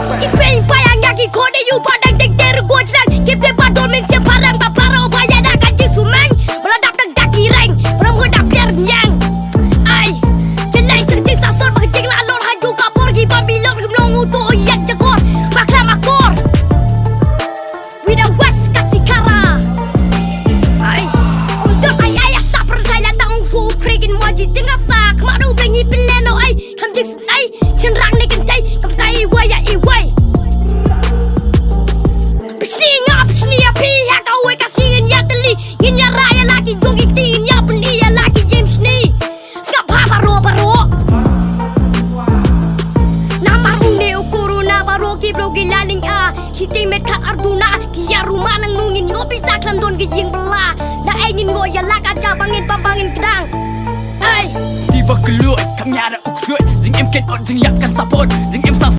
Ifein bayang yaki kode yu padang dek der gojlang Kipte badol min siap parang baparau bayang dah kaji sumeng Meladap dak daki reng Rambut dak biar nyang Ay Jelai serti sasor Makcing lalor haju kapur Gibam bilor Gemlong utuh oyak jagor Makla makor Wida west kasih kara Ay Untuk ay ayah saper Kaya tang fu Krigin wajib tinggal sak Maru brengi pileno ay Kamjik ay Cenrang ni kentai Kamtai waya iway Bisni ngap bisni api Ya kau kasingin ya teli Nginya raya lagi Jogi tingin ya pendi ya lagi James ni Skap baro Nama unde ukuru na baro Kibro gilaning a Siti met kat arduna Kia rumah nang nungin Ngopi saklam don gijing belah La ingin ngoya lak aja bangin pambangin kedang Ay Đi vào cửa lưỡi, khắp nhà đã ục rưỡi Dình em kết ổn, dình nhạc cả sạp ổn Dình em sao